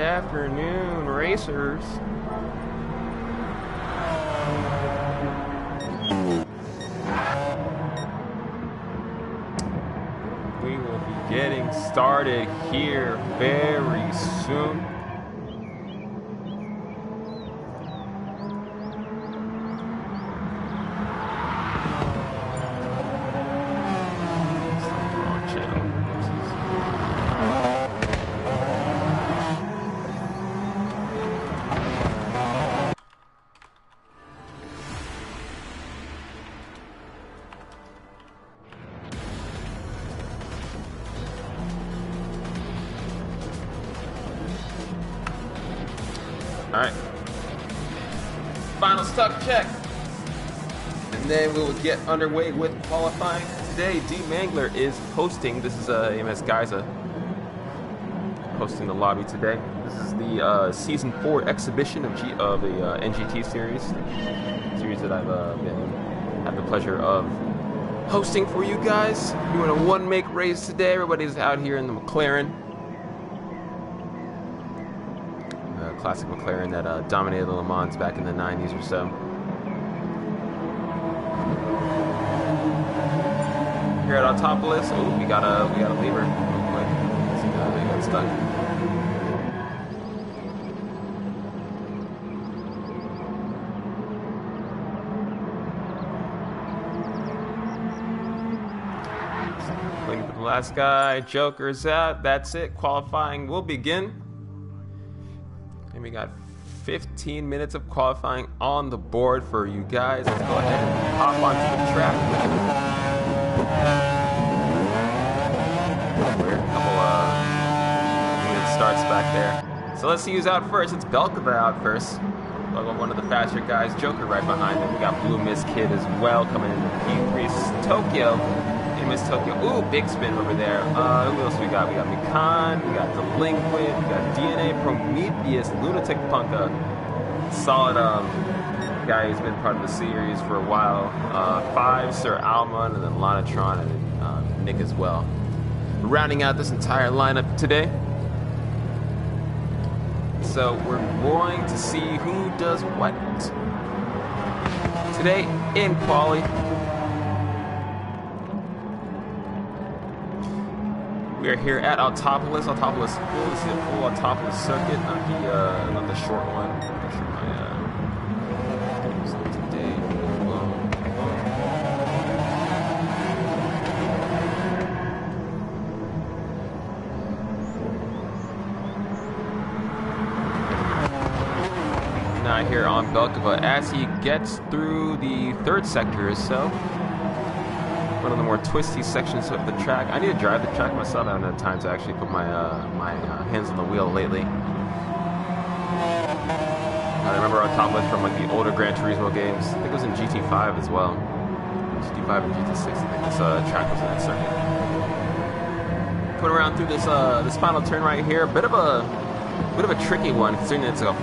afternoon, racers. We will be getting started here very soon. Alright. Final stock check. And then we will get underway with qualifying. Today, D Mangler is hosting. This is AMS Geyser hosting the lobby today. This is the Season 4 exhibition of the NGT series. Series that I've had the pleasure of hosting for you guys. Doing a one-make race today. Everybody's out here in the McLaren. Classic McLaren that dominated the Le Mans back in the 90s or so. Here at Autopolis, oh, we got a lever real quick. See, they got stuck. Waiting for the last guy. Joker's out. That's it. Qualifying will begin. And we got 15 minutes of qualifying on the board for you guys. Let's go ahead and hop onto the track. Weird. Couple unit starts back there. So let's see who's out first. It's Belkova out first. One of the faster guys. Joker right behind him. We got Blue Mist Kid as well coming into P3. Tokyo. Miss Tokyo. Ooh, big spin over there. Who else we got? We got Mikan, we got Delinquent, we got DNA, Prometheus, Lunatic Punka. Solid guy who's been part of the series for a while. 5, Sir Almond, and then Lanatron, and then Nick as well. We're rounding out this entire lineup today. So we're going to see who does what. Today in quali. We are here at Autopolis. Autopolis full. This is a full Autopolis circuit, not the short one. Make sure my game's up to date. Now here on Belkova as he gets through the third sector or so. One of the more twisty sections of the track. I need to drive the track myself. I haven't had time to actually put my hands on the wheel lately. I remember Autopolis from like the older Gran Turismo games. I think it was in GT5 as well. GT5 and GT6. I think this track was in that circuit. Put around through this this final turn right here. Bit of a tricky one, considering it's like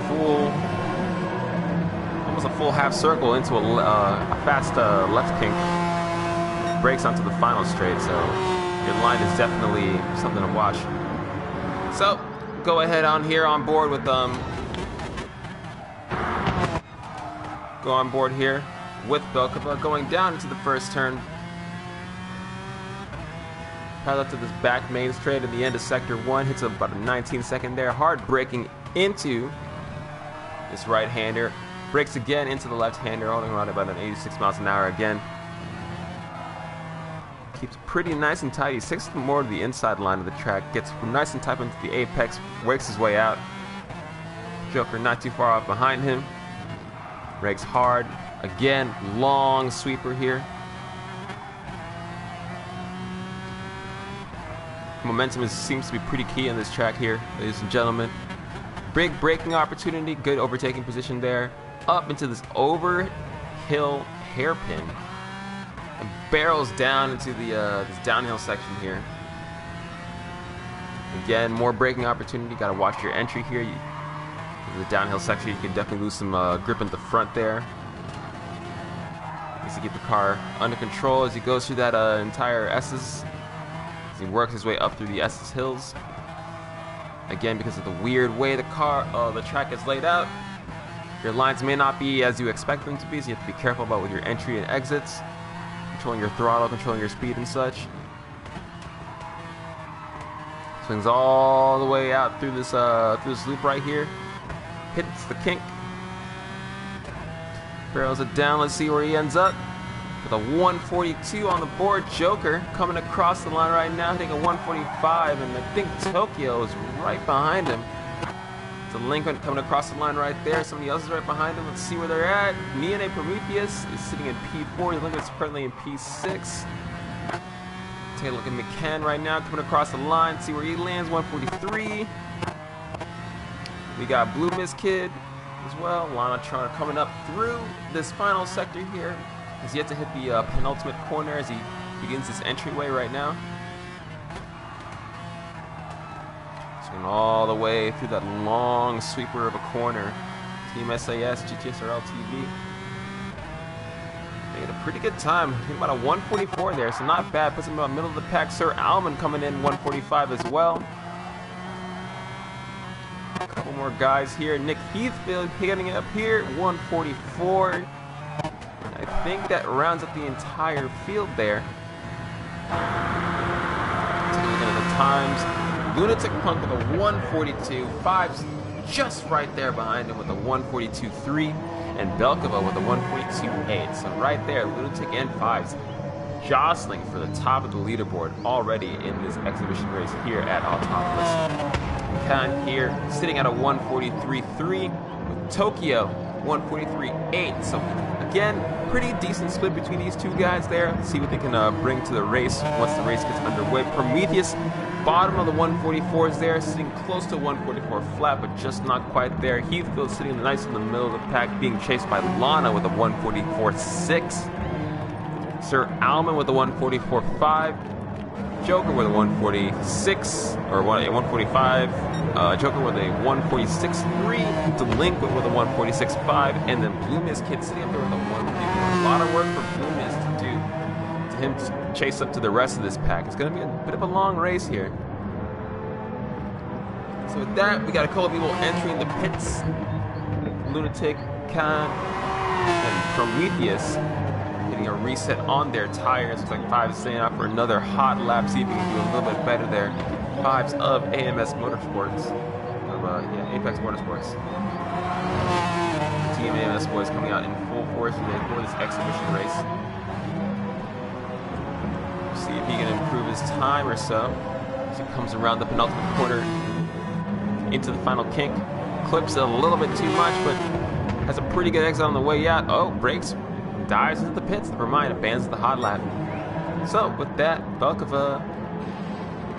almost a full half circle into a fast left kink. Breaks onto the final straight, so your line is definitely something to watch. So go ahead on here on board with go on board here with Belkova going down into the first turn. Parallel to this back main straight at the end of sector 1, hits about a 19-second there, hard braking into this right-hander, brakes again into the left-hander, holding around about an 86 miles an hour again. Keeps pretty nice and tight. He sticks more to the inside line of the track, gets nice and tight into the apex, works his way out. Joker not too far off behind him. Brakes hard. Again, long sweeper here. Momentum seems to be pretty key in this track here, ladies and gentlemen. Big braking opportunity, good overtaking position there. Up into this overhill hairpin. And barrels down into the this downhill section here. Again, more braking opportunity. Got to watch your entry here. The downhill section, you can definitely lose some grip in the front there. Needs to keep the car under control as he goes through that entire S's. As he works his way up through the S's hills. Again, because of the weird way the track is laid out, your lines may not be as you expect them to be, so you have to be careful about with your entry and exits, controlling your throttle, controlling your speed and such. Swings all the way out through this loop right here. Hits the kink. Barrels it down. Let's see where he ends up. With a 142 on the board. Joker coming across the line right now, hitting a 145, and I think Tokyo is right behind him. Delinquent coming across the line right there. Somebody else is right behind him. Let's see where they're at. Neon Prometheus is sitting in P4. Delinquent's currently in P6. Take a look at McCann right now, coming across the line. See where he lands, 143. We got Blue Mist Kid as well. Lanatron coming up through this final sector here. He's yet to hit the penultimate corner as he begins this entryway right now. Swing all the way through that long sweeper of a corner. Team SAS, GTSRL TV. Making a pretty good time. Hitting about a 144 there, so not bad. Puts him about middle of the pack. Sir Alman coming in 145 as well. A couple more guys here. Nick Heathfield hitting it up here, 144. I think that rounds up the entire field there. Taking a look at the times. Lunatic Punk with a 142. Fives just right there behind him with a 142.3. And Belkova with a 142.8. So right there, Lunatic and Fives jostling for the top of the leaderboard already in this exhibition race here at Autopolis. McCann here sitting at a 143.3 with Tokyo 143.8. So again, pretty decent split between these two guys there. Let's see what they can bring to the race once the race gets underway. Prometheus, bottom of the 144s there, sitting close to 144 flat, but just not quite there. Heathfield sitting nice in the middle of the pack, being chased by Lana with a 144.6. Sir Alman with a 144.5. Joker with a 146, or 145. Joker with a 146.3. Delinquent with a 146.5. And then Blue Mist Kid sitting up there with a 144. A lot of work for Blue Mist to do to him to chase up to the rest of this pack. It's going to be a bit of a long race here. So with that, we got a couple of people entering the pits. Lunatic, Khan, and Prometheus getting a reset on their tires. Looks like Fives staying out for another hot lap. See if he can do a little bit better there. Fives of AMS Motorsports. Apex Motorsports. Team AMS boys coming out in full force today for this exhibition race. See if he can improve his time or so as he comes around the penultimate corner into the final kink. Clips it a little bit too much, but has a pretty good exit on the way out. Oh, brakes. Dives into the pits. Never mind, abandons the hot lap. So with that, Belkova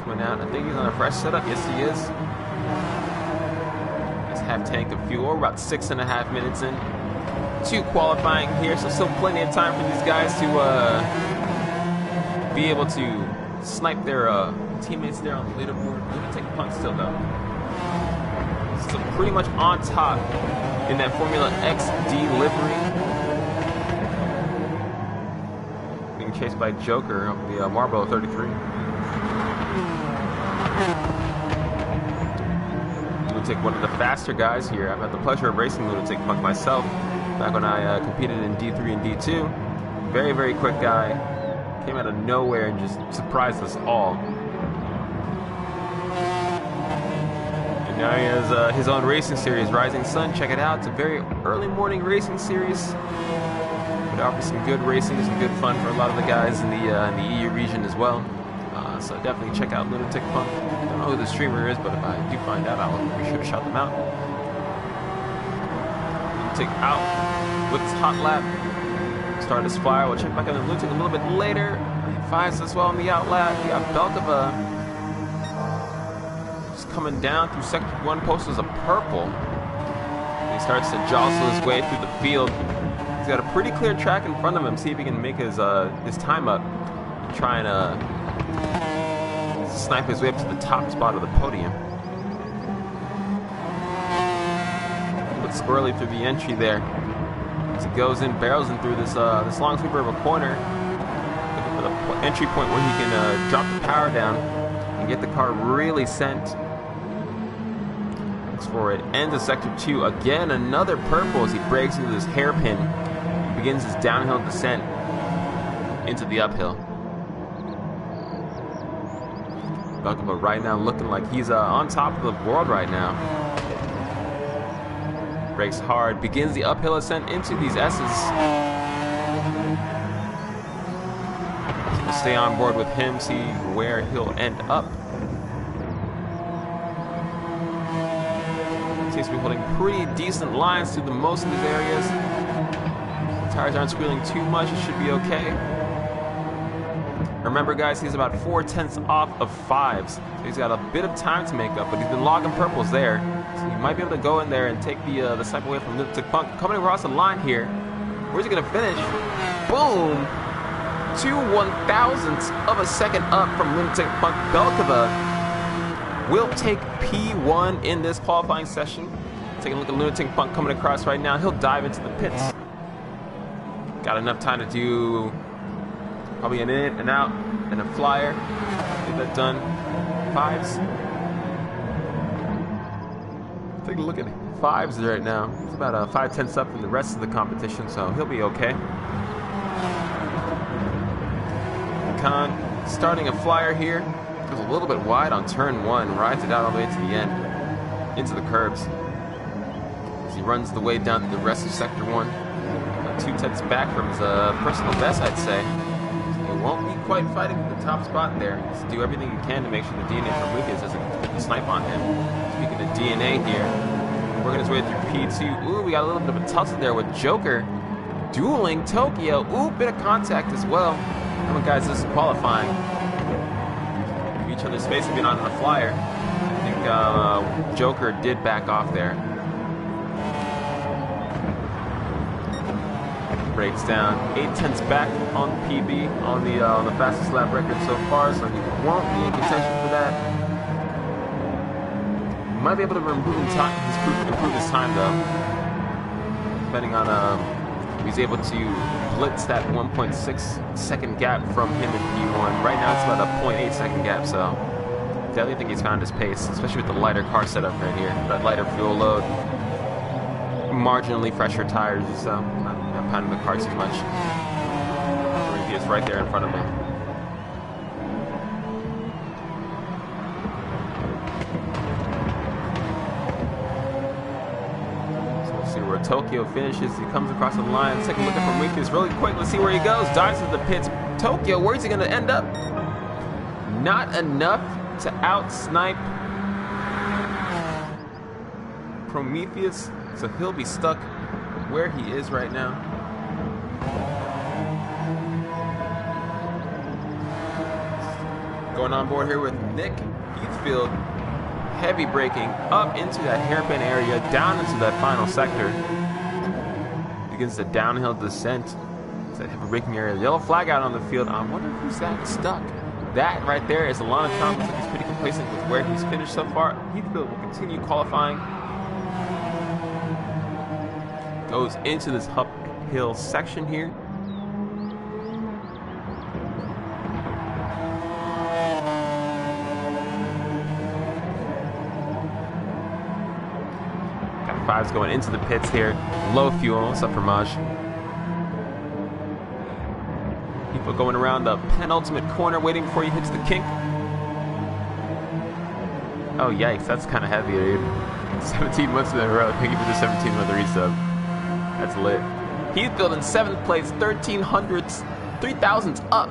coming out. I think he's on a fresh setup. Yes, he is. Just half tank of fuel. We're about 6.5 minutes in to qualifying here, so still plenty of time for these guys to be able to snipe their teammates there on the leaderboard. Lunatic Punk still though. So pretty much on top in that Formula XD livery. Chased by Joker, the Marlboro 33. Lunatic, one of the faster guys here. I've had the pleasure of racing Lunatic Punk myself back when I competed in D3 and D2. Very, very quick guy. Came out of nowhere and just surprised us all. And now he has his own racing series, Rising Sun. Check it out. It's a very early morning racing series. It offers some good racing, some good fun for a lot of the guys in the EU region as well. So definitely check out Lunatic Punk. I don't know who the streamer is, but if I do find out, I'll be sure to shout them out. Lunatic out with his hot lap. Start his flyer. We'll check back on Lunatic a little bit later. Fives as well on the out lap. We got Belkova just coming down through sector 1, posters of purple. He starts to jostle his way through the field. He's got a pretty clear track in front of him. See if he can make his time up. Try and snipe his way up to the top spot of the podium. A little bit squirrely through the entry there. As he goes in, barrels in through this long sweeper of a corner. Looking for the entry point where he can drop the power down and get the car really sent. Looks for it. Ends sector 2. Again, another purple as he breaks into this hairpin. He begins his downhill descent into the uphill. Belkova right now looking like he's on top of the world right now. Brakes hard. Begins the uphill ascent into these S's. We'll stay on board with him, see where he'll end up. Seems to be holding pretty decent lines through most of these areas. Tires aren't squealing too much, it should be okay. Remember guys, he's about 4/10 off of 5s. So he's got a bit of time to make up, but he's been logging purples there. So he might be able to go in there and take the snipe away from Lunatic Punk. Coming across the line here. Where's he gonna finish? Boom! 2/1000ths of a second up from Lunatic Punk. Belkova will take P1 in this qualifying session. Taking a look at Lunatic Punk coming across right now. He'll dive into the pits. Got enough time to do probably an in and out and a flyer. Get that done. 5s. Take a look at 5s right now. It's about 5/10 up from the rest of the competition, so he'll be okay. Khan starting a flyer here. Goes a little bit wide on turn 1. Rides it out all the way to the end. Into the curbs. As he runs the way down to the rest of sector 1. 2/10 back from his personal best, I'd say. He won't be quite fighting for the top spot there. Just do everything you can to make sure the DNA from Lucas doesn't get the snipe on him. Speaking of DNA here, working his way through P2. Ooh, we got a little bit of a tussle there with Joker dueling Tokyo. Ooh, bit of contact as well. Come on, guys, this is qualifying. Each other's face have been on the flyer. I think Joker did back off there. Breaks down 8/10 back on PB on the fastest lap record so far, so he won't be in contention for that. He might be able to improve his time though, depending on if he's able to blitz that 1.6 second gap from him in P1. Right now it's about a 0.8 second gap, so definitely think he's found his pace, especially with the lighter car setup right here, that lighter fuel load, marginally fresher tires, so not pounding the car too much. Prometheus right there in front of him. So we'll see where Tokyo finishes. He comes across the line. Let's take a look at Prometheus really quick. Let's see where he goes. Dives into the pits. Tokyo, where's he going to end up? Not enough to out-snipe Prometheus, so he'll be stuck where he is right now. Going on board here with Nick Heathfield, heavy braking up into that hairpin area, down into that final sector. Begins the downhill descent. It's that heavy braking area. Yellow flag out on the field. I wonder who's that stuck. That right there is Alana Trump. Looks like he's pretty complacent with where he's finished so far. Heathfield will continue qualifying. Goes into this uphill section here. Got 5s going into the pits here. Low fuel. What's up for Maj? People going around the penultimate corner waiting before he hits the kink. Oh yikes, that's kind of heavy, dude. 17 months in a row. Thank you for the 17-month resub. That's lit. Heathfield in 7th place, 3,000ths up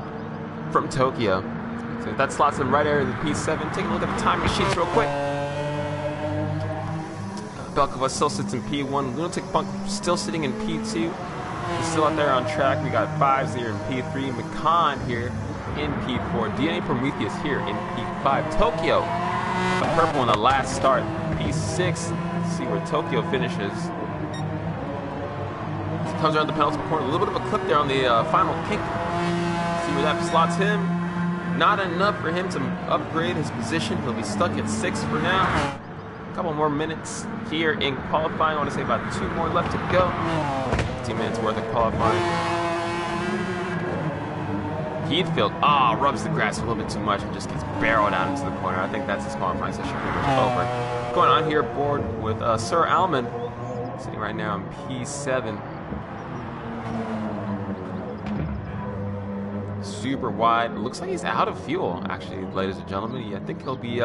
from Tokyo. So that slots him right there in the P7. Take a look at the timing sheets real quick. Belkova still sits in P1. Lunatic Punk still sitting in P2. He's still out there on track. We got 5s here in P3. McCann here in P4. DNA Prometheus here in P5. Tokyo, a purple in the last start. P6. Let's see where Tokyo finishes. Comes around the penultimate corner. A little bit of a clip there on the final kink. See where that slots him. Not enough for him to upgrade his position. He'll be stuck at 6 for now. A couple more minutes here in qualifying. I want to say about 2 more left to go. 15 minutes worth of qualifying. Heathfield, rubs the grass a little bit too much and just gets barreled out into the corner. I think that's his qualifying session pretty much over. going on here aboard with Sir Alman, sitting right now in P7. Super wide. It looks like he's out of fuel, actually, ladies and gentlemen. I think he'll be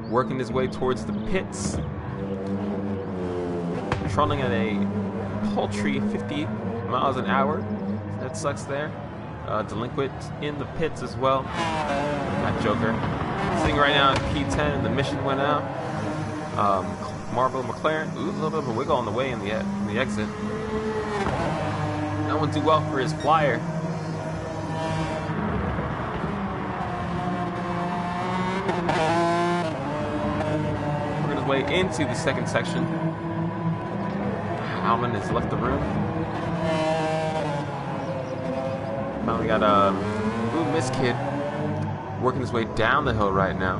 working his way towards the pits. Trolling at a paltry 50 miles an hour. That sucks there. Delinquent in the pits as well. That Joker. Sitting right now at P10, the mission went out. Marvel McLaren. Ooh, a little bit of a wiggle on the way in the exit. That won't do well for his flyer. Working his way into the second section. Alman has left the room. Finally got a Blue Mist Kid working his way down the hill right now.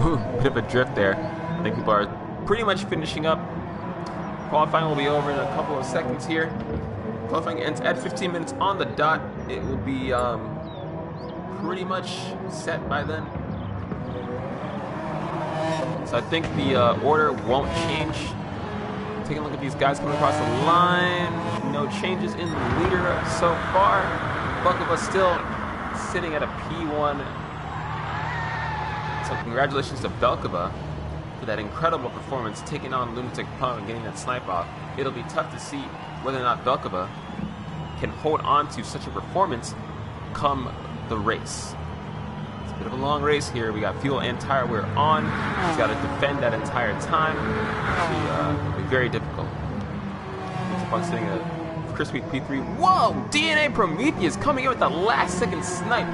Ooh, bit of a drift there. I think people are pretty much finishing up. Qualifying will be over in a couple of seconds here. Qualifying ends at 15 minutes on the dot. It will be pretty much set by then. So I think the order won't change. Taking a look at these guys coming across the line. No changes in the leader so far. Belkova still sitting at a P1. So congratulations to Belkova for that incredible performance, taking on Lunatic Pump and getting that snipe off. It'll be tough to see whether or not Belkova can hold on to such a performance come the race. Bit of a long race here. We got fuel and tire wear on. He's got to defend that entire time. It'll be very difficult. Puck sitting at a crispy P3. Whoa! DNA Prometheus coming in with the last second snipe.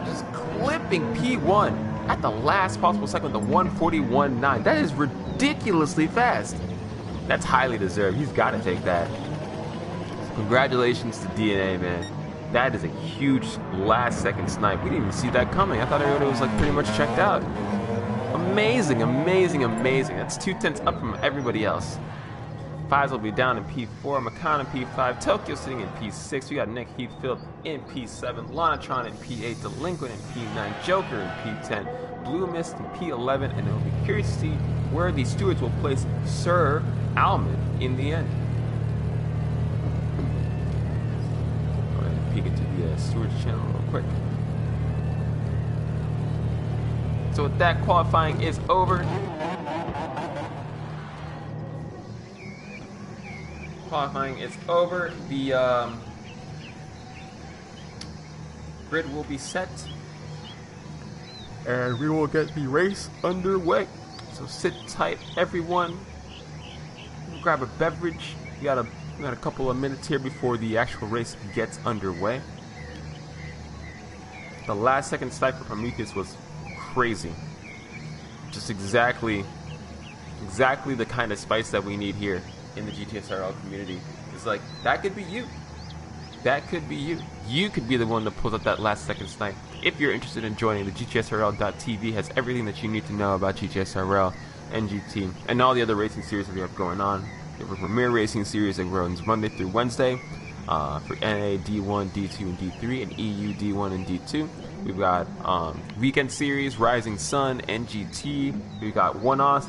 Just clipping P1 at the last possible second with the 141.9. That is ridiculously fast. That's highly deserved. He's got to take that. So congratulations to DNA, man. That is a huge last second snipe. We didn't even see that coming. I thought everybody was like pretty much checked out. Amazing, amazing, amazing. That's 2/10 up from everybody else. Fives will be down in P4, Macan in P5, Tokyo sitting in P6. We got Nick Heathfield in P7, Lonatron in P8, Delinquent in P9, Joker in P10, Blue Mist in P11, and it'll be curious to see where the stewards will place Sir Alman in the end. Peek into the stewards channel real quick. So with that, qualifying is over. Qualifying is over. The grid will be set, and we will get the race underway. So sit tight, everyone. Grab a beverage. We got a couple of minutes here before the actual race gets underway. The last second snipe for Prometheus was crazy. Just exactly the kind of spice that we need here in the GTSRL community. It's like, that could be you. That could be you. You could be the one that pulls up that last second snipe. If you're interested in joining, the GTSRL.tv has everything that you need to know about GTSRL, NGT, and all the other racing series that we have going on. We have a Premier Racing Series that runs Monday through Wednesday for NA, D1, D2, and D3, and EU, D1, and D2. We've got Weekend Series, Rising Sun, NGT. We've got one-offs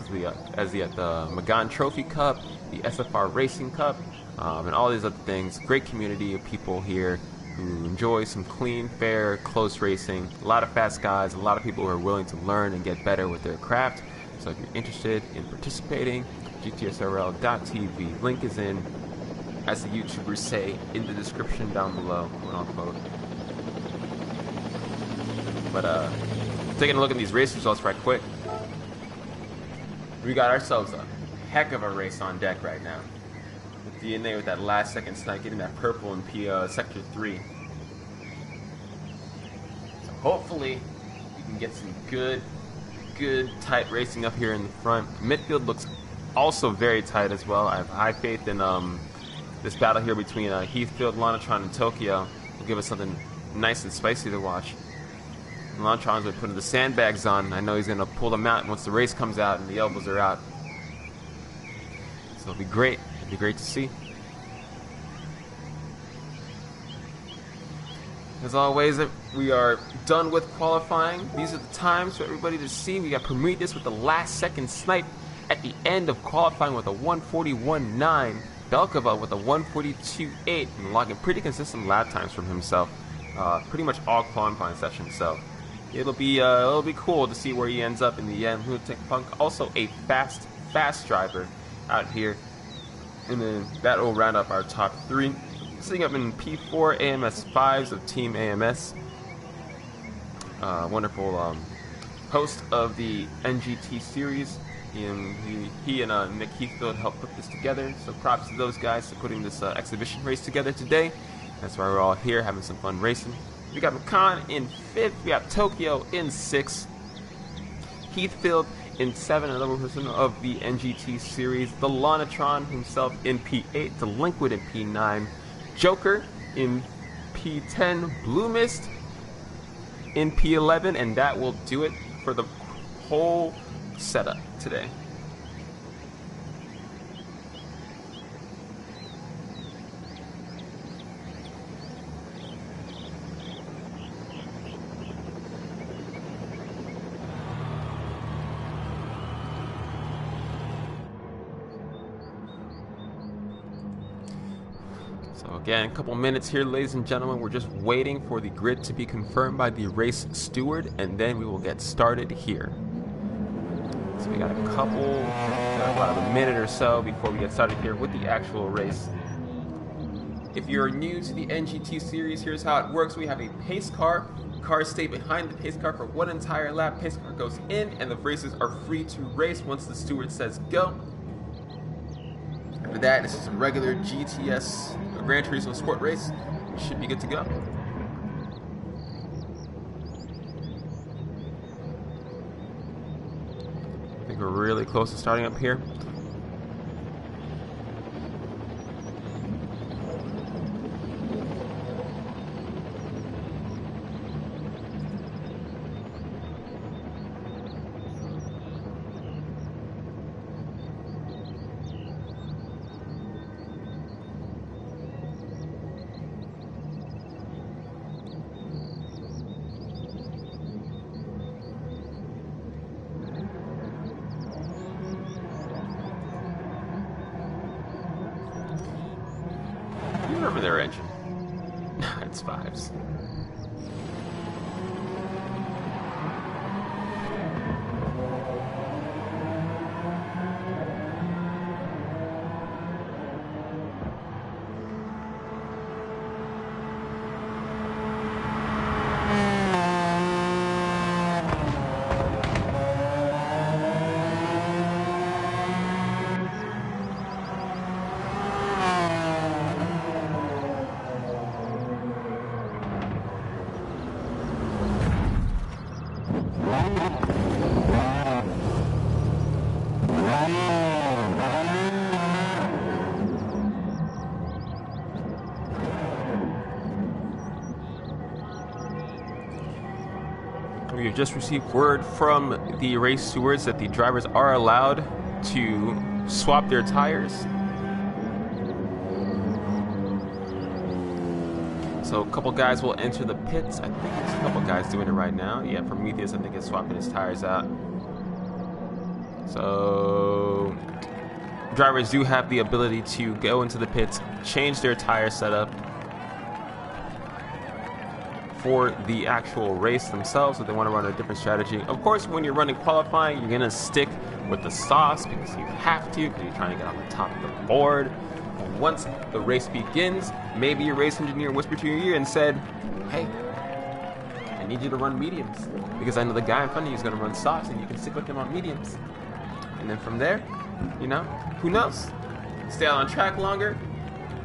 as the Magan Trophy Cup, the SFR Racing Cup, and all these other things. Great community of people here who enjoy some clean, fair, close racing. A lot of fast guys, a lot of people who are willing to learn and get better with their craft. So if you're interested in participating, GTSRL.tv. Link is in, as the YouTubers say, in the description down below, quote unquote. But taking a look at these race results right quick, we got ourselves a heck of a race on deck right now. With DNA with that last second snipe, getting that purple in Sector 3. So hopefully we can get some good tight racing up here in the front. Midfield looks also very tight as well. I have high faith in this battle here between Heathfield, Lonatron, and Tokyo. Will give us something nice and spicy to watch. Lonatron's been putting the sandbags on. I know he's going to pull them out once the race comes out and the elbows are out. So it'll be great. It'll be great to see. As always, we are done with qualifying. These are the times for everybody to see. We got Prometheus with the last second snipe at the end of qualifying with a 141.9. Belkova with a 142.8 and logging pretty consistent lap times from himself. Pretty much all qualifying sessions. So it'll be cool to see where he ends up in the end. Lunatic Punk, also a fast driver out here. And then that will round up our top 3. Sitting up in P4 AMS 5s of Team AMS. Wonderful host of the NGT series. He and Nick Heathfield helped put this together. So props to those guys for putting this exhibition race together today. That's why we're all here having some fun racing. We got McCann in 5th. We got Tokyo in 6th. Heathfield in 7th, another person of the NGT series. The Lonatron himself in P8. The Liquid in P9. Joker in P10. Blue Mist in P11. And that will do it for the whole setup today. So again, a couple minutes here, ladies and gentlemen. We're just waiting for the grid to be confirmed by the race steward, and then we will get started here. So we got about a minute or so before we get started here with the actual race. If you're new to the NGT series, here's how it works. We have a pace car. Cars stay behind the pace car for one entire lap. Pace car goes in, and the racers are free to race once the steward says go. After that, this is a regular GTS Gran Turismo Sport race. We should be good to go. I think we're really close to starting up here. Remember their engine. It's 5s. We have just received word from the race stewards that the drivers are allowed to swap their tires. So a couple guys will enter the pits. I think there's a couple guys doing it right now. Yeah, Prometheus, I think, is swapping his tires out. So drivers do have the ability to go into the pits, change their tire setup for the actual race themselves if they want to run a different strategy. Of course, when you're running qualifying, you're going to stick with the sauce because you have to, because you're trying to get on the top of the board. And once the race begins, maybe your race engineer whispered to your ear and said, hey, I need you to run mediums because I know the guy in front of you is going to run softs and you can stick with him on mediums. And then from there, you know, who knows? Stay out on track longer,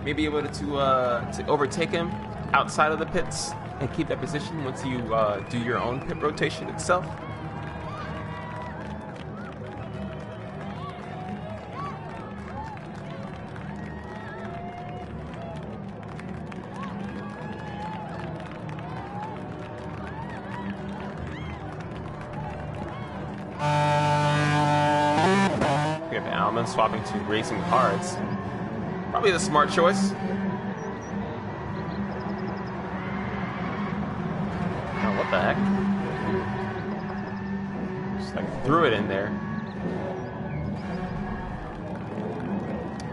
maybe able to overtake him outside of the pits and keep that position once you do your own pit rotation itself. We have Alman swapping to racing cards. Probably the smart choice. the heck? Just like threw it in there.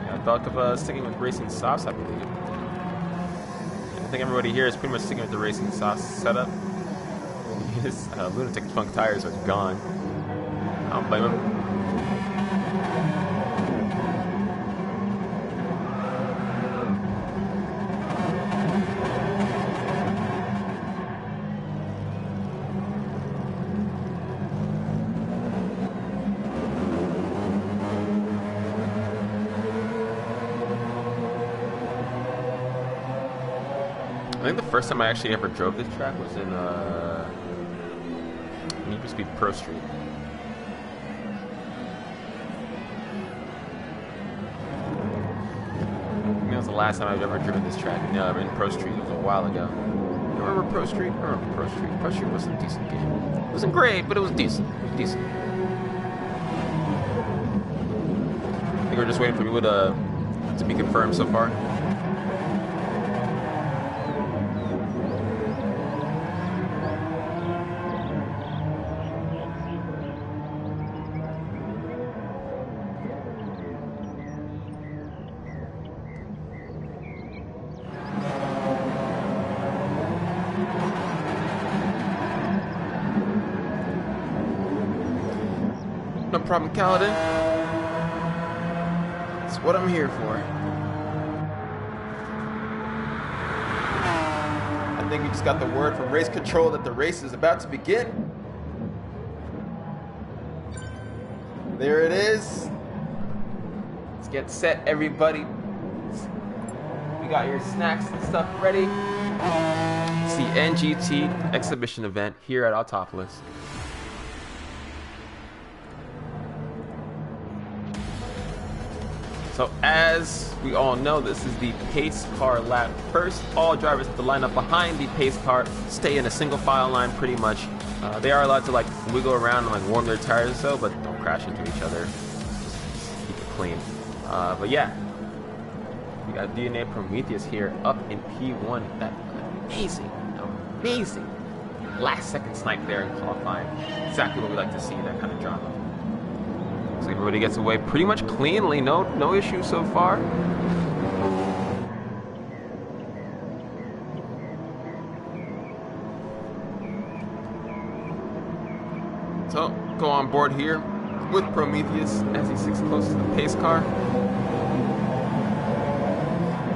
Yeah, Belkova sticking with racing softs, I believe. I think everybody here is pretty much sticking with the racing softs setup. His Lunatic Funk tires are gone. I don't blame him. I think the first time I actually ever drove this track was in Need for Speed Pro Street. I think that was the last time I've ever driven this track in Pro Street. It was a while ago. You remember Pro Street? I remember Pro Street. Pro Street was a decent game. It wasn't great, but it was decent. It was decent. I think we're just waiting for people to be confirmed so far. No problem, Kaladin. That's what I'm here for. I think we just got the word from race control that the race is about to begin. There it is. Let's get set, everybody. We got your snacks and stuff ready. It's the NGT exhibition event here at Autopolis. So as we all know, this is the pace car lap. First, all drivers have to line up behind the pace car, stay in a single file line pretty much. They are allowed to like wiggle around and like warm their tires or so, but don't crash into each other. Just keep it clean. But yeah, we got DNA Prometheus here up in P1. That amazing last second snipe there in qualifying. Exactly what we like to see, that kind of drama. So everybody gets away pretty much cleanly, no issues so far. So go on board here with Prometheus as he sticks close to the pace car.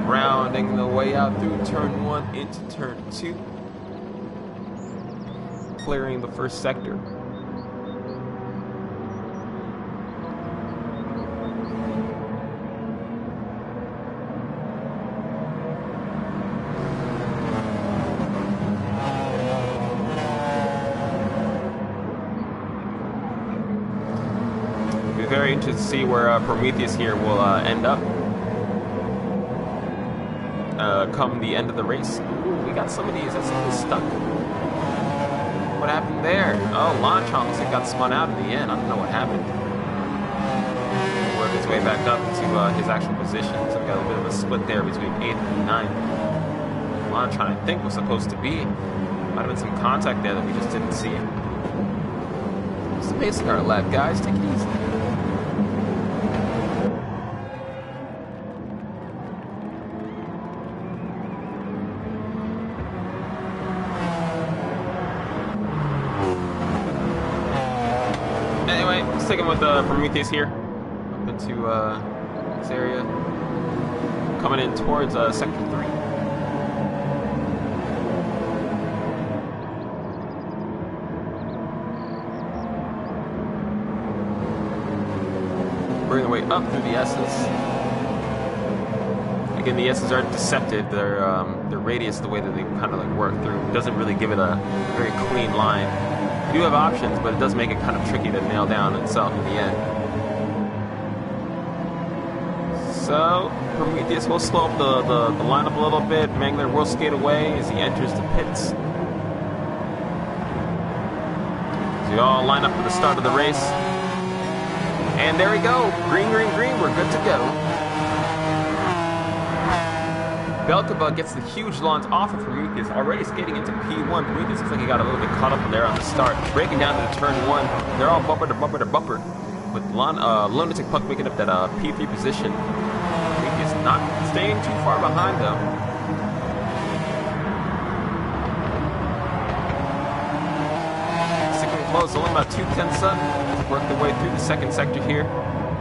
Rounding the way out through turn 1 into turn 2. Clearing the first sector. Very interested to see where Prometheus here will end up come the end of the race. Ooh, we got some of these. That's something stuck. What happened there? Oh, Lantron looks like got spun out in the end. I don't know what happened. He'll work his way back up to his actual position. So we got a bit of a split there between 8th and 9th. Lantron, I think, was supposed to be. Might have been some contact there that we just didn't see. It's the pace car lap, guys. Take it easy. Sticking with Prometheus here, up into this area, coming in towards sector 3. Working their way up through the S's. Again, the S's are deceptive. Their radius, the way that they kind of like work through, doesn't really give it a very clean line. You do have options, but it does make it kind of tricky to nail down itself in the end. So Prometheus will slow up the lineup a little bit. Mangler will skate away as he enters the pits. So you all line up for the start of the race. And there we go. Green, green, green. We're good to go. Belkova gets the huge launch off of Prometheus, already skating into P1. Prometheus looks like he got a little bit caught up in there on the start, breaking down to turn 1. They're all bumper to bumper to bumper, with Lunatic Puck making up that P3 position. Prometheus not staying too far behind though. Sticking close, only about 2/10 up. Work their way through the second sector here.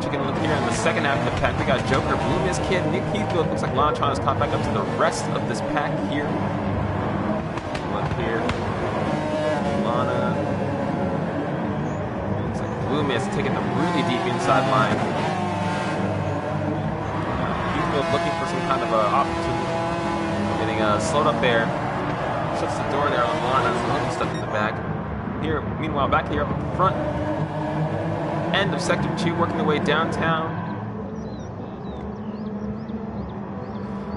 Taking a look here in the second half of the pack, we got Joker, Blue Mist Kid, Nick Heathfield. Looks like Lanatron has caught back up to the rest of this pack here. Look here. Lana. Looks like Blue Mist taking them really deep inside line. Heathfield looking for some kind of opportunity. Getting slowed up there. Shuts the door there on Lana. It's a little stuck in the back. Here, meanwhile, back here up at the front. End of Sector 2, working their way downtown.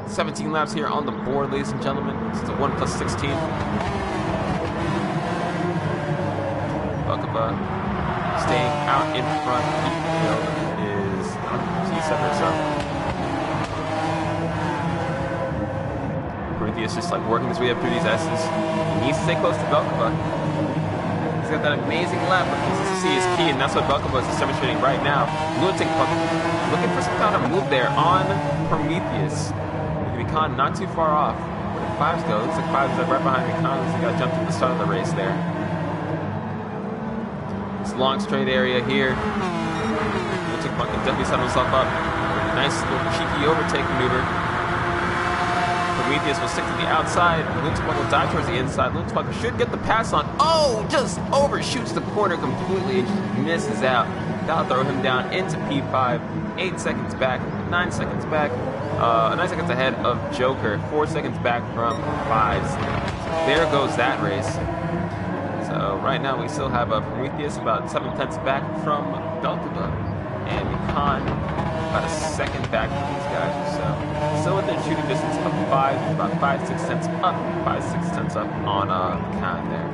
17 laps here on the board, ladies and gentlemen. This is a 1+16. Belkova staying out in front. Heathfield is T7 or so. Prometheus just like working his way up through these S's. He needs to stay close to Belkova. He's got that amazing lap, but consistency is key, and that's what Belkova is demonstrating right now. Lunatic Puck looking for some kind of move there on Prometheus. Mikan not too far off. Where did Fives go? Looks like Fives is right behind Mikan. He got jumped at the start of the race there. This long straight area here. Lunatic Puck can definitely set himself up. Nice little cheeky overtake maneuver. Prometheus will stick to the outside. Lunatic Puck will dive towards the inside. Lunatic Puck should get the pass on. Oh, just overshoots the corner completely and just misses out. That'll throw him down into P5. 8 seconds back, 9 seconds back, 9 seconds ahead of Joker. 4 seconds back from Fives. There goes that race. So right now we still have Prometheus about 7/10 back from Belkova, and Mikan about a second back from these guys or so. Still within shooting distance of 5, about 5-6 tenths up, 5-6 tenths up on Mikan there.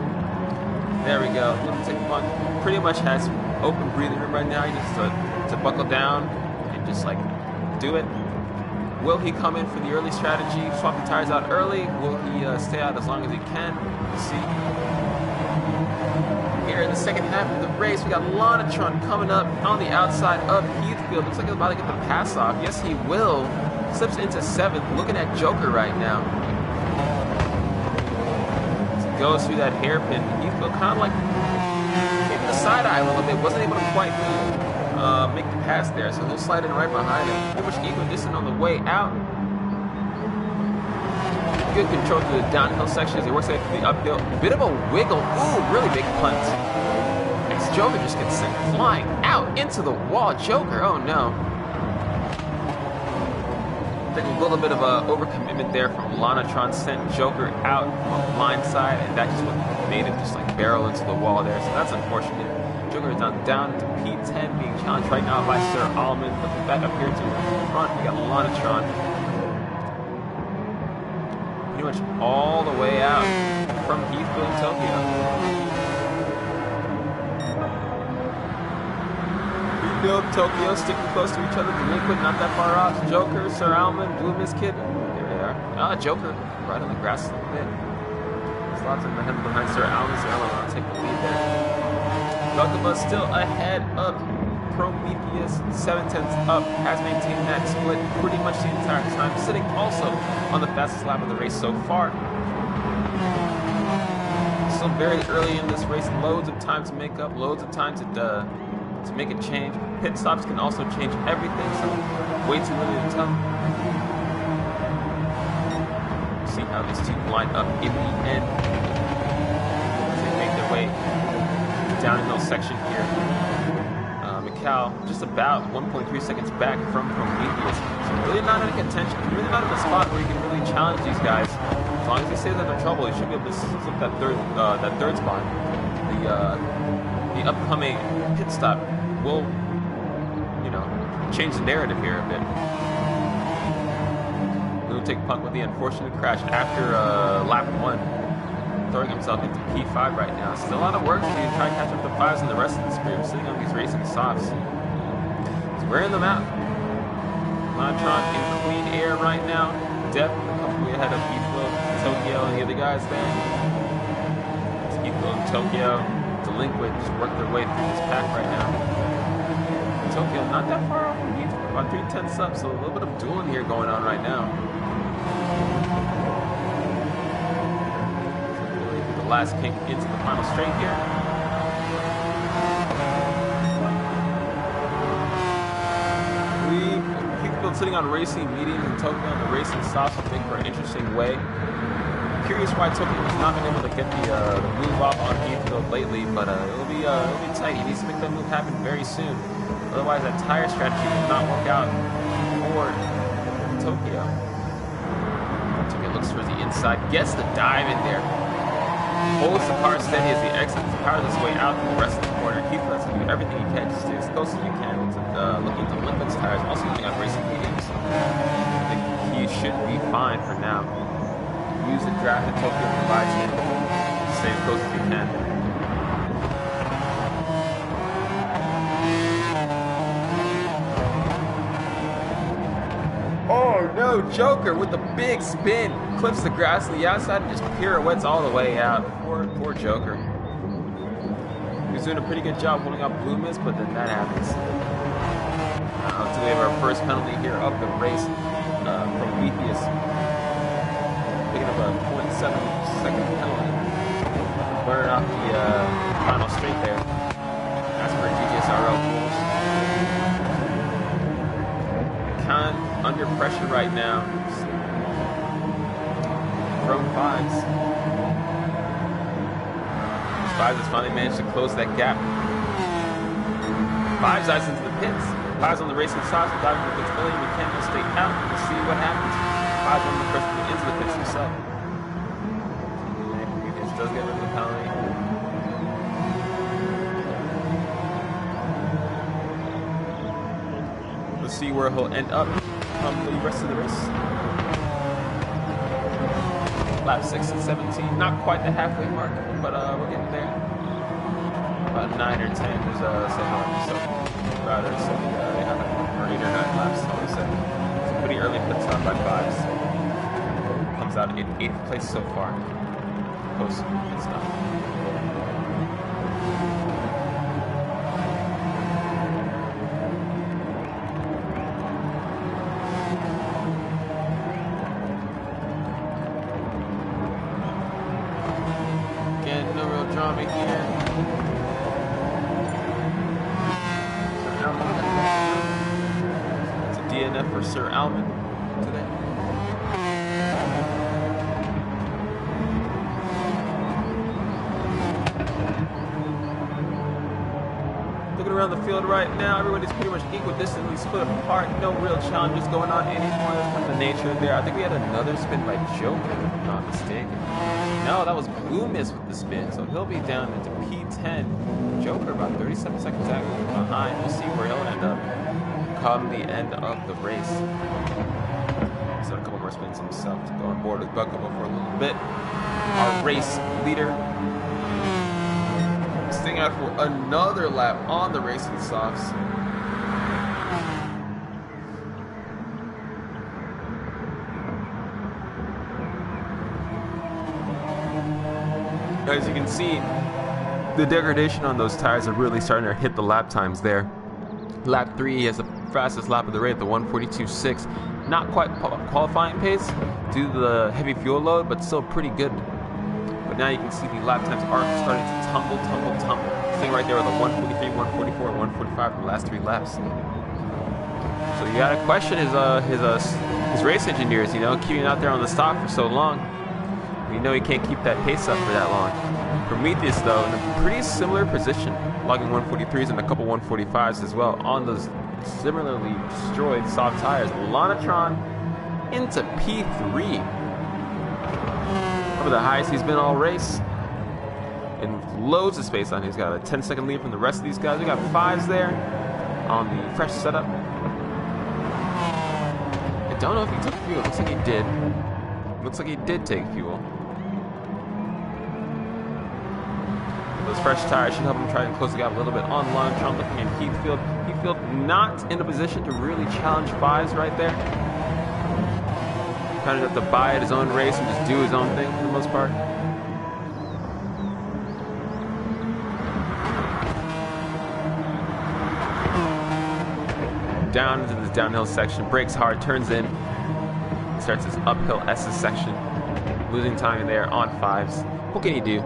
There we go. Lunatic Puck pretty much has open breathing room right now. He needs to buckle down and just like do it. Will he come in for the early strategy, swap the tires out early? Will he stay out as long as he can? We'll see. Here in the second half of the race, we got Lanatron coming up on the outside of Heathfield. Looks like he's about to get the pass off. Yes, he will. Slips into 7th. Looking at Joker right now. As he goes through that hairpin, Heathfield kind of like maybe the side eye a little bit. Wasn't able to quite make the pass there, so he'll slide in right behind him. Pretty much equidistant on the way out. Good control through the downhill section as he works out through the uphill. Bit of a wiggle. Ooh, really big punt. Joker just gets sent flying out into the wall. Joker, oh no. I think a little bit of a overcommitment there from Lanatron sent Joker out on the blind side, and that just made him just like barrel into the wall there. So that's unfortunate. Joker is down to P10, being challenged right now by Sir Allman. Looking back up here to the front, we got Lanatron. Pretty much all the way out from Heathfield, Tokyo. Heathfield, Tokyo, sticking close to each other. Delinquent, not that far off. Joker, Sir Allman, Blue Mist Kid. Here they are. Joker, right on the grass a little bit. Slots in the head behind Sir Allman. Sir Allman will take the lead there. Belkova still ahead of Prometheus, 7/10 up, has maintained that split pretty much the entire time, sitting also on the fastest lap of the race so far. Still very early in this race, loads of time to make up, loads of time to make a change. Pit stops can also change everything, so way too early to tell. See how these two line up in the end as they make their way downhill section here. Mikal just about 1.3 seconds back from Prometheus. So really not in contention, really not in a spot where you can really challenge these guys. As long as he stays under trouble, he should be able to slip that third spot. The upcoming pit stop will, change the narrative here a bit. Lunatic Puck with the unfortunate crash after lap 1. Throwing himself into P5 right now. Still a lot of work to try and catch up the 5s and the rest of the sprint. Sitting on these racing softs. He's wearing them out. Lanatron in clean air right now. definitely comfortably ahead of Heathfield, Tokyo, and the other guys there. It's Heathfield and Tokyo, delinquent, just work their way through this pack right now. Tokyo not that far off from Heathfield, about 310 subs, so a little bit of dueling here going on right now. So the last kink into the final straight here. Heathfield sitting on racing mediums and Tokyo on the racing softs, I think, for an interesting way. I'm curious why Tokyo has not been able to get the move off on Heathfield lately, but it'll be tight. He needs to make that move happen very soon. Otherwise, that tire strategy will not work out for Tokyo. Tokyo looks towards the inside, gets the dive in there, holds the car steady as he exits, powers his way out through the rest of the corner. Heathfield has to do everything he can to stay as close as he can. Looking to limp his tires, also looking at racing mediums. I think he should be fine for now. Use the draft that Tokyo provides him to stay as close as he can. Oh no, Joker with the big spin, clips the grass to the outside and just pirouettes all the way out. Poor Joker. He was doing a pretty good job holding up Blue Mist, but then that happens. So we have our first penalty here of the race Prometheus. Picking up a 0.7-second penalty. Burning off the final straight there. That's for GTSRL rules. Khan under pressure right now. From Fives. Fives has finally managed to close that gap. Fives eyes into the pits. Fives on the racing side, so diving the pits early, mechanical stay out. We'll see what happens. Fives on the first into the pits himself. Prometheus does get rid of the penalty. Let's see where he'll end up from the rest of the race. Lap 6 and 17, not quite the halfway mark, but we're getting there. About 9 or 10 is rather, so they have 8 or 9 laps, so it's a pretty early pit stop by Fives. Comes out in 8th place so far. Post pit stop. Again, no real drama here. It's a DNF for Sir Alman today. Looking around the field right now, everybody's pretty much equidistantly split apart. No real challenges going on anymore. That's kind of the nature there. I think we had another spin by Joker, if I'm not mistaken. No, that was Blue Mist with the spin, so he'll be down into P10. Joker about 37 seconds behind. We'll see where he'll end up come the end of the race. He's done a couple more spins himself to go on board with Bucko for a little bit. Our race leader staying out for another lap on the racing softs. As you can see, the degradation on those tires are really starting to hit the lap times there. Lap 3, he has the fastest lap of the race, the 1:42.6. Not quite qualifying pace due to the heavy fuel load, but still pretty good. But now you can see the lap times are starting to tumble. Sitting right there with a 1:43, 1:44, 1:45 in the last 3 laps. So you gotta question his race engineers, keeping out there on the stock for so long. You know he can't keep that pace up for that long. Prometheus, though, in a pretty similar position, logging 1:43s and a couple 1:45s as well on those similarly destroyed soft tires. Lanatron into P3. Probably the highest he's been all race. And loads of space on him. He's got a 10-second lead from the rest of these guys. We got 5s there on the fresh setup. I don't know if he took fuel. Looks like he did. Looks like he did take fuel. Those fresh tires should help him try and close the gap a little bit on Lanatron. Looking at Heathfield. Heathfield not in a position to really challenge 5s right there. kind of have to buy at his own race and just do his own thing for the most part. Down into this downhill section, brakes hard, turns in, starts his uphill S's section, losing time there on 5s. What can you do?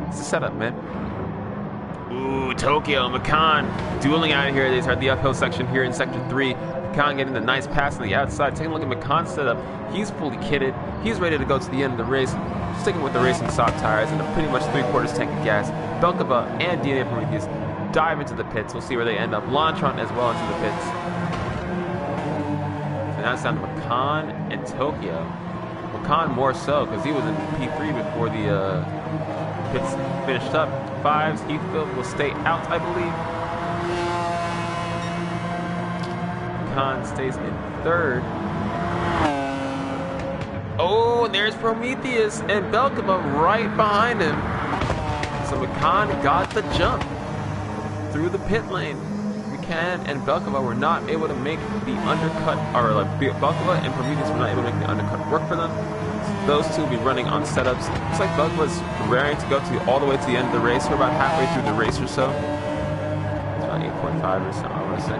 It's a setup, man. Ooh, Tokyo, McCann dueling out of here. They start the uphill section here in Sector 3. McCann getting the nice pass on the outside. Taking a look at McCann's setup. He's fully kitted. He's ready to go to the end of the race. Sticking with the racing soft tires and a pretty much 3/4 tank of gas. Belkova and DNA Prometheus dive into the pits. We'll see where they end up. Lantron as well into the pits. So now it's down to McCann and Tokyo. McCann more so because he was in P3 before the pits finished up. 5s, Heathfield will stay out, I believe. McCann stays in 3rd. Oh, and there's Prometheus and Belkova right behind him. So McCann got the jump through the pit lane. McCann and Belkova were not able to make the undercut, or like Belkova and Prometheus were not able to make the undercut work for them. Those two will be running on setups. Looks like Belkova's raring to go all the way to the end of the race. We're about halfway through the race or so. It's about 8.5 or something, I want to say.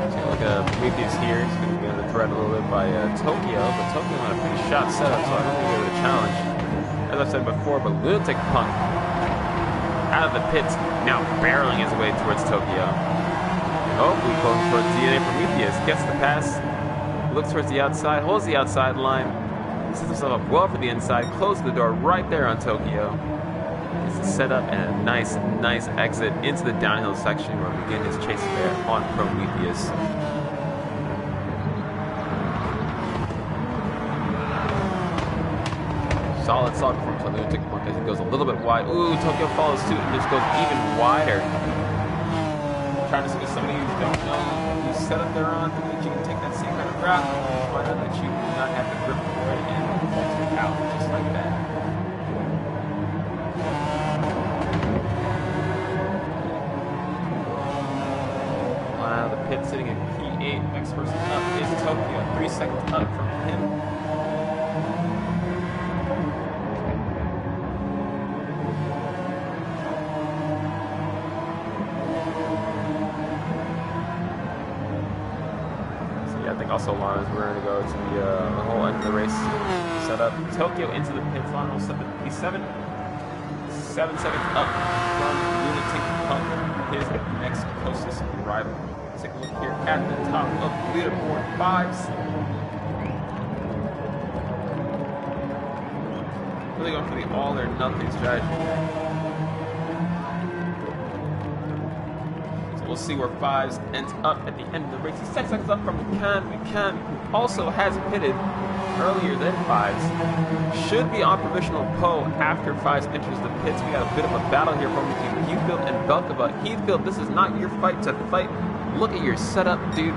Take a look at Prometheus here. He's going to be on the thread a little bit by Tokyo, but Tokyo on a pretty shot setup, so I don't think it was a challenge. As I said before, but Lunatic Punk out of the pits, now barreling his way towards Tokyo. Hopefully going towards DNA Prometheus. Gets the pass, looks towards the outside, holds the outside line, sets himself up well for the inside, closes the door right there on Tokyo. It's a setup and a nice exit into the downhill section where we begin his chase there on Prometheus. Solid performance on Lunatic Punk as he goes a little bit wide. Ooh, Tokyo follows suit and just goes even wider. Trying to see if somebody who don't know whose setup they're on, thinking that you can take that same kind of route, find out that you do not have the grip for it and falter out just like that. Wow, the pit sitting in P8. Next person up is Tokyo, 3 seconds up from him. Also, Lana's we're going to go to the whole end of the race setup. Tokyo into the pits. Lana will step at P7. 7 seconds up from Lunatic Punk, his next closest rival. Let's take a look here at the top of the leaderboard. 5s. Really going for the all or nothing strategy. We'll see where 5s ends up at the end of the race. He's 6 seconds up from McCann. McCann, who also has pitted earlier than 5s, should be on provisional pole after 5s enters the pits. We got a bit of a battle here from between Heathfield and Belkova. Heathfield, this is not your fight to fight. Look at your setup, dude.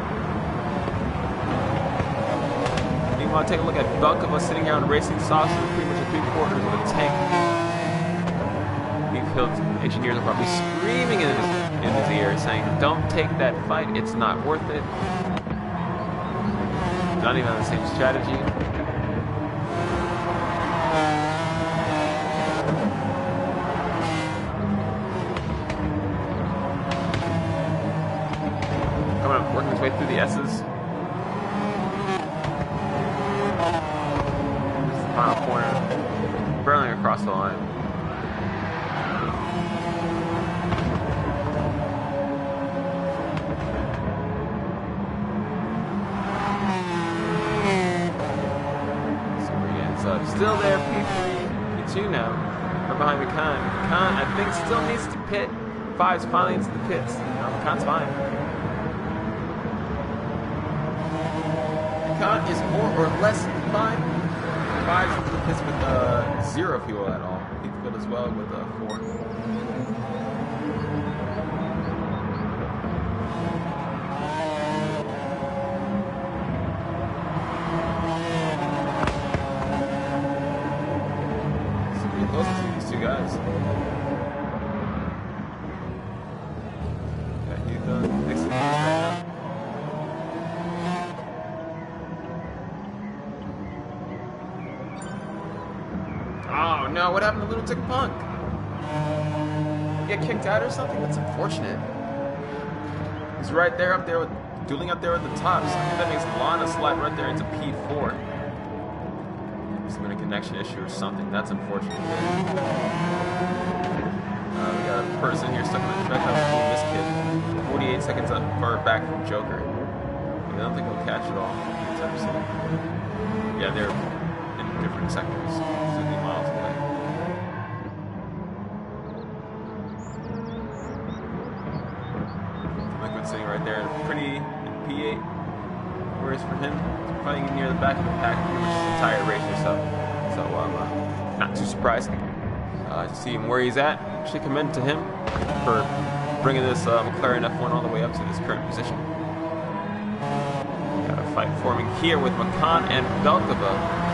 Meanwhile, take a look at Belkova sitting here on racing sauce with pretty much a 3/4 of a tank. Heathfield's engineers are probably screaming in his ear, saying, "Don't take that fight, it's not worth it." Not even on the same strategy. Coming up, working his way through the S's. This is the final corner. Barreling across the line. Still there, P2 now. Right behind McCann. McCann, I think, still needs to pit. 5's finally into the pits. No, McCann's fine. McCann is more or less fine. 5's into the pits with 0 fuel at all. Heathfield as well with 4. no, what happened to Little Tick Punk? Get kicked out or something? That's unfortunate. He's right there, up there, dueling up there at the top. So I think that makes Lana slide right there into P4. There's been a connection issue or something. That's unfortunate. We got a person here stuck in the track. This kid, 48 seconds up, far back from Joker. I don't think he'll catch it all. Yeah, they're in different sectors, 50 miles away. Liquid sitting right there, pretty in P8. Whereas for him, he's probably near the back of the pack pretty much his entire race or so. So not too surprised to see him where he's at. Actually commend to him for bringing this McLaren F1 all the way up to this current position. Got a fight forming here with Macan and Belkova.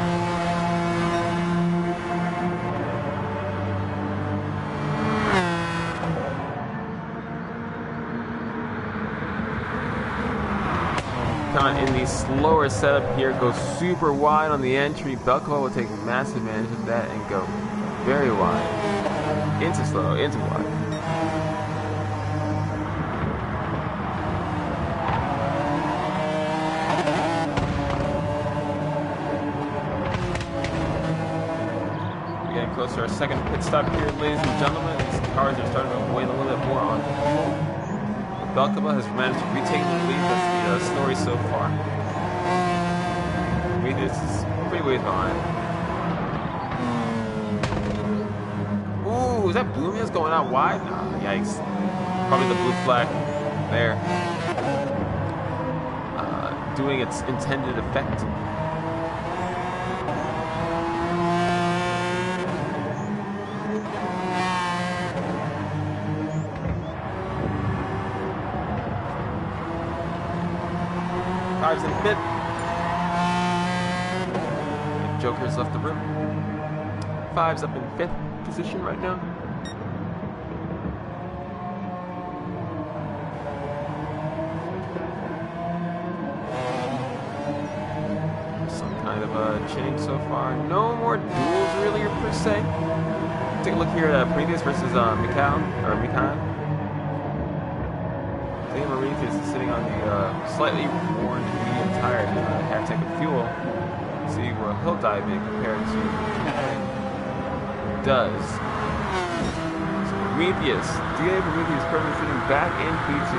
In the slower setup here, goes super wide on the entry. Belkova will take massive advantage of that and go very wide. Into slow, into wide. We're getting close to our second pit stop here, ladies and gentlemen. These cars are starting to weigh a little bit more on fuel. Belkova has managed to retake the lead. That's the story so far. This is pretty ways behind. Ooh, is that Blue Mills going out wide? Nah, yikes. Probably the blue flag there. Doing its intended effect. Five's in fifth. Joker's left the room. Five's up in fifth position right now. Some kind of a change so far. No more duels really per se. Take a look here at previous versus Mikan. Mauritius is sitting on the slightly worn medium tire half tank of fuel. See where he'll dive in compared to does. So Prometheus, DA Prometheus currently sitting back in P2.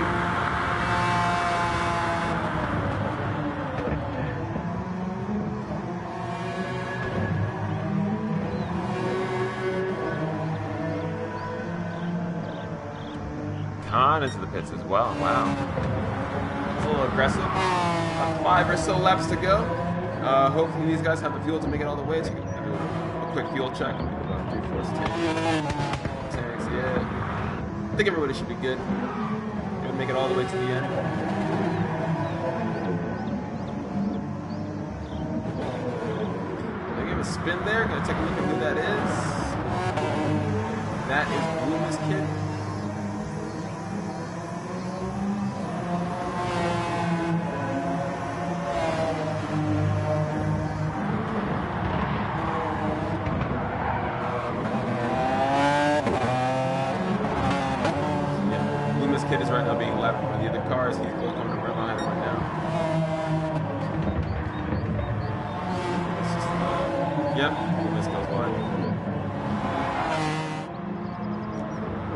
Khan into the pits as well. Wow. It's a little aggressive. About 5 or so laps to go. Hopefully these guys have the fuel to make it all the way. So you can do a quick fuel check. About 3/4 tanks, yeah. I think everybody should be good. Gonna make it all the way to the end. Gonna give a spin there. Gonna take a look at who that is. That is Bloom's kid. Kid is right now being lapped by the other cars. He's coming right behind him right now. Yep, this goes wide.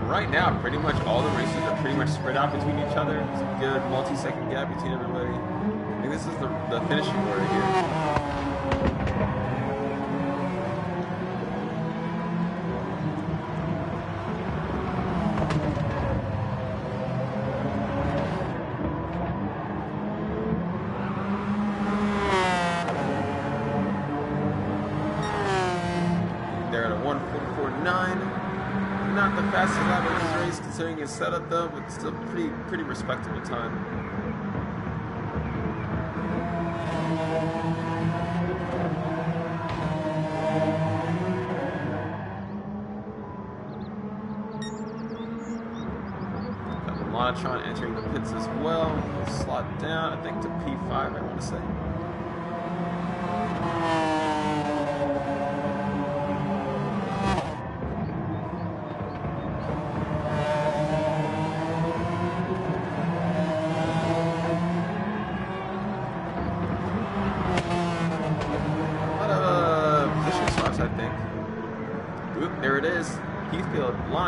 Right now, pretty much all the races are pretty much spread out between each other. It's a good multi-second gap between everybody. I think this is the finishing order here. Not the fastest lap of this race considering his setup though, but still pretty respectable time. Got the Monotron entering the pits as well. He'll slot down, I think to P5 I want to say.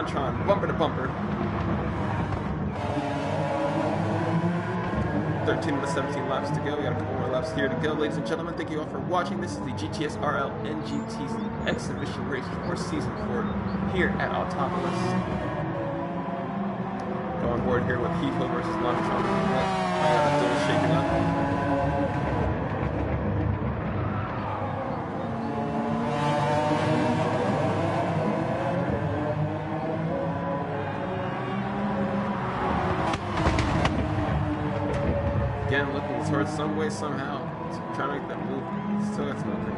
Lonatron, bumper to bumper. 13 of the 17 laps to go. We got a couple more laps here to go, ladies and gentlemen. Thank you all for watching. This is the GTSRL NGT exhibition race for season 4 here at Autopolis. Go on board here with Heathrow versus Lonatron. I got a duel shaping up. Again, looking towards some way, somehow. Trying to make that move. Still got some opening.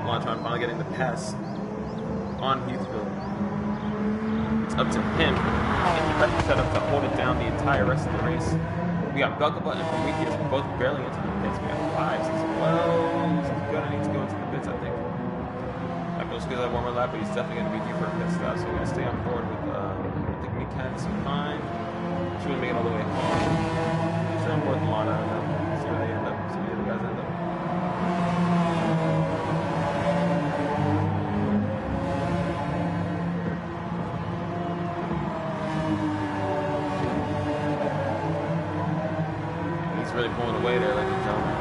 Lonatron finally getting the pass on Heathfield. It's up to him. And he pressed set up to hold it down the entire rest of the race. We got Belkaba and Prometheus both barely into the pits. We got Lives as well. He's gonna need to go into the pits, I think. I feel good at one more lap, but he's definitely gonna be due for a pit stop. So we're gonna stay on board with I think Mechanics fine. She wouldn't make it all the way home. Stay on board with Lana and then see where they end up. See where the other guys end up. Really pulling away there, ladies and gentlemen.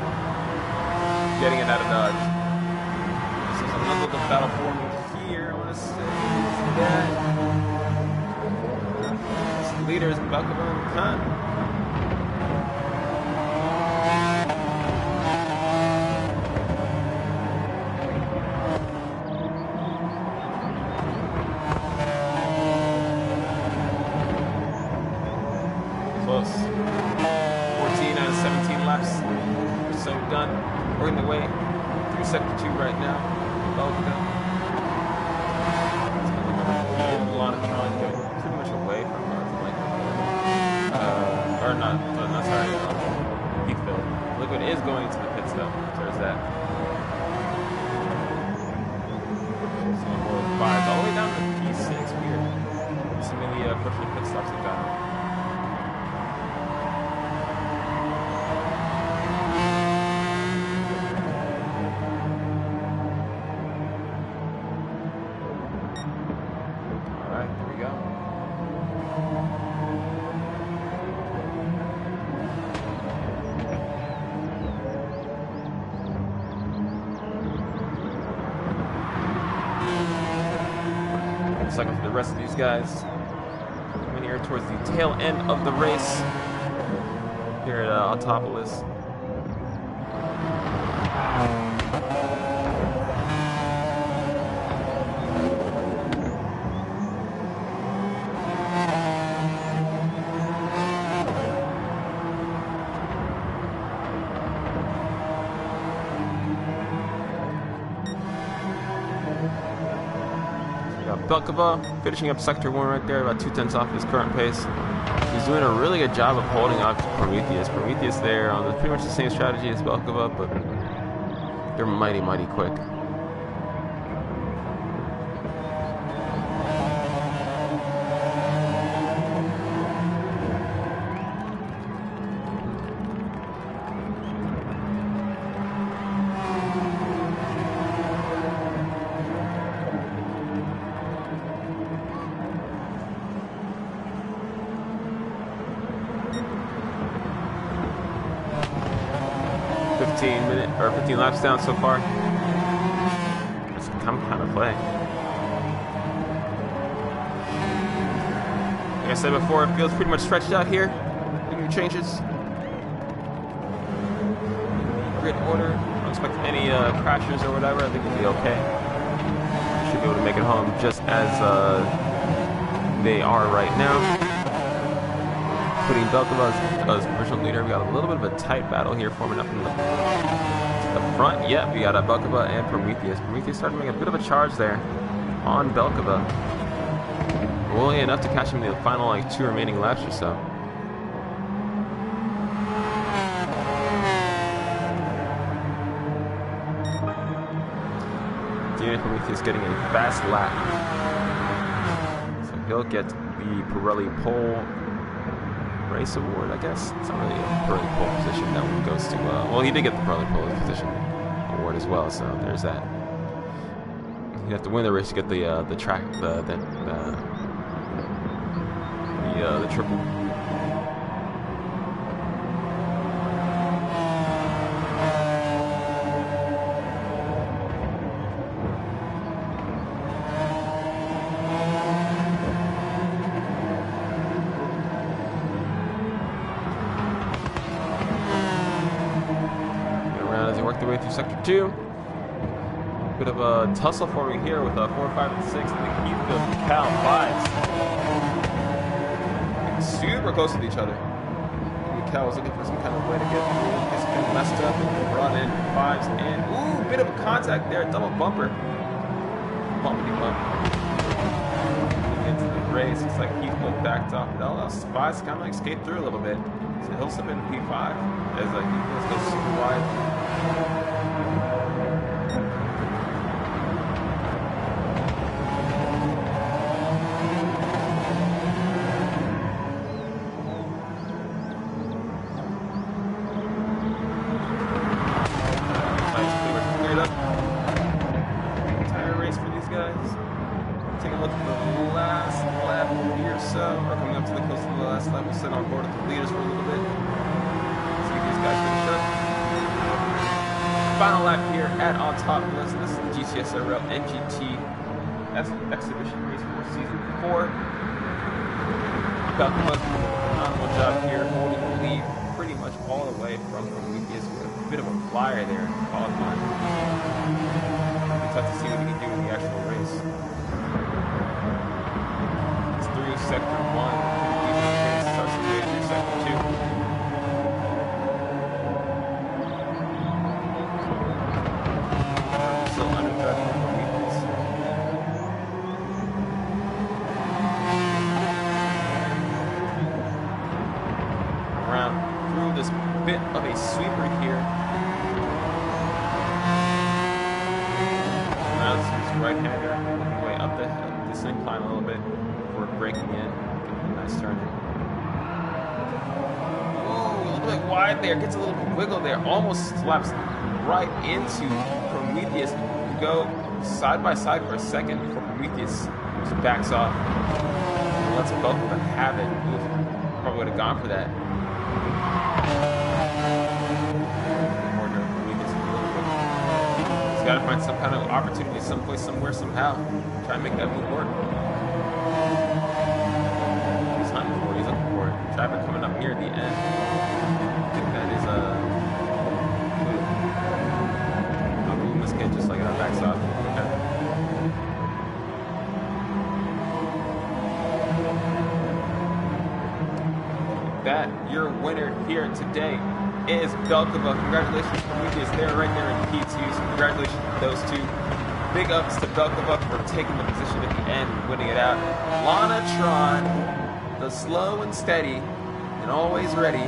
Getting it out of dodge. This is another little battle for me here. I want to say that this leader is Belkaba and Khan. Close. 14 out of 17 laps. So done. Working the way through sector 2 right now. Belkaba. Lonatron going pretty much away from or not sorry, Heathfield. Liquid is going into the pits though. So there's that. Five all the way down to P6. Weird. Some of the approaching pit stops have gone. Second for the rest of these guys. Coming here towards the tail end of the race here at Autopolis. Belkaba finishing up sector 1 right there, about 2/10 off his current pace. He's doing a really good job of holding off Prometheus. Prometheus there on pretty much the same strategy as Belkaba, but they're mighty quick. Or 15 laps down so far. It's come kind of play. Like I said before, it feels pretty much stretched out here. Any changes? Grid order. Don't expect any crashes or whatever. I think it'll be okay. Should be able to make it home just as they are right now. Putting Belkaba as provisional leader. We got a little bit of a tight battle here forming up in the front. Yep, we got a Belkaba and Prometheus. Prometheus started to make a bit of a charge there on Belkaba. Only enough to catch him in the final 2 remaining laps or so. Prometheus getting a fast lap. So he'll get the Pirelli pole race award, I guess. It's not really a early pole position. That one goes to, well, he did get the early pole position award as well, so there's that. You have to win the race to get the track, the triple. Way through sector 2. Bit of a tussle forming here with 4, 5, and 6 in the Heathfield and Cal 5s. Super close with each other. Cal was looking for some kind of way to get through. Gets kind of messed up and brought in 5s and ooh, bit of a contact there, double bumper. Bumpity bump. Into the race. Looks like Heathfield backed off. But all else 5s kind of like escaped through a little bit. So he'll slip into P5 as Heathfield goes super wide. Entire race for these guys. Take a look at the last lap here, so we're coming up to the close to the last lap. We'll sit on board with the leaders for a little bit. See if these guys finish up. Final lap here at on top list. This is the GTSRL NGT exhibition race for season 4. Falcon does a phenomenal job here, holding the lead pretty much all the way from Prometheus with a bit of a flyer there in qualifying. It'll be tough to see what he can do in the actual race. It's through sector 1. Prometheus starts his way through sector 2. This bit of a sweeper here. Now this is right-hander, working way up this incline a little bit before breaking in, getting a nice turn in. Ooh, a little bit wide there, gets a little wiggle there, almost slaps right into Prometheus. We go side by side for a second before Prometheus just backs off and lets both of them have it. Ooh, probably would have gone for that. He's got to find some kind of opportunity, someplace, somewhere, somehow. Try and make that move work. He's hunting for it. He's looking for it. Traffic coming up near the end. I think that is I'll move this kid just like it backs off. Okay. That your winner here today is Belkova. Congratulations to Prometheus. They're right there in P2, so congratulations to those two. Big ups to Belkova for taking the position at the end and winning it out. Lanatron, the slow and steady and always ready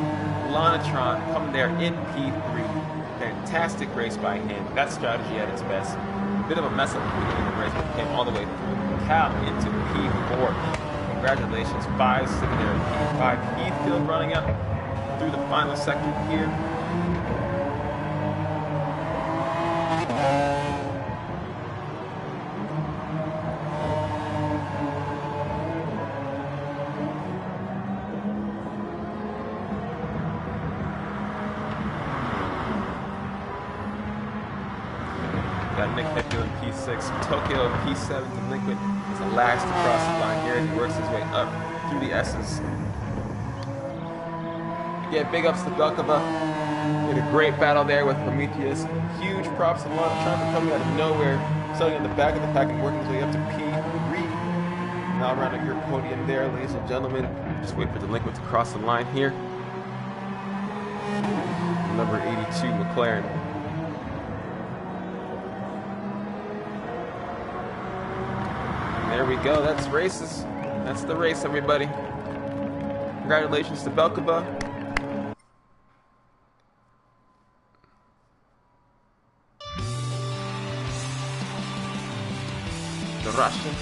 Lanatron coming there in P3. Fantastic race by him. That strategy at its best. A bit of a mess up at the beginning of the race, but came all the way through Cal into P4. Congratulations, 5 sitting there in P5. Heathfield running up through the final sector here. Got Nick Hetfield in P6, Tokyo in P7, Delinquent is the last to cross the line here as he works his way up through the S's. Again, big ups to Belkova. He had a great battle there with Prometheus. Huge props to Lanatron for coming out of nowhere, starting at the back of the pack and working his way up to P3. Now around at your podium there, ladies and gentlemen. Just wait for Delinquent to cross the line here. Number 82, McLaren. And there we go. That's races. That's the race, everybody. Congratulations to Belkova. The Russian.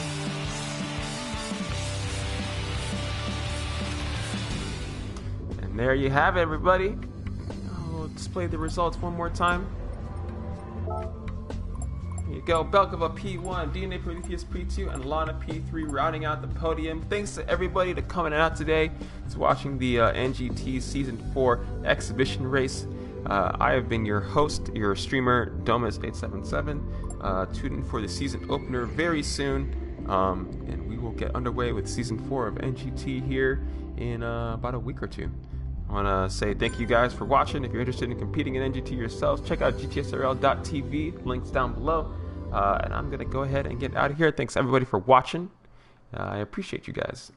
And there you have it, everybody. I'll display the results one more time. Here you go. Belkova P1, DNA Prometheus P2, and Lana P3 rounding out the podium. Thanks to everybody to coming out today to watching the NGT Season 4 exhibition race. I have been your host, your streamer, Domus877. Tune in for the season opener very soon. And we will get underway with Season 4 of NGT here in about a week or two. I want to say thank you guys for watching. If you're interested in competing in NGT yourselves, check out GTSRL.tv. Links down below. And I'm going to go ahead and get out of here. Thanks everybody for watching. I appreciate you guys.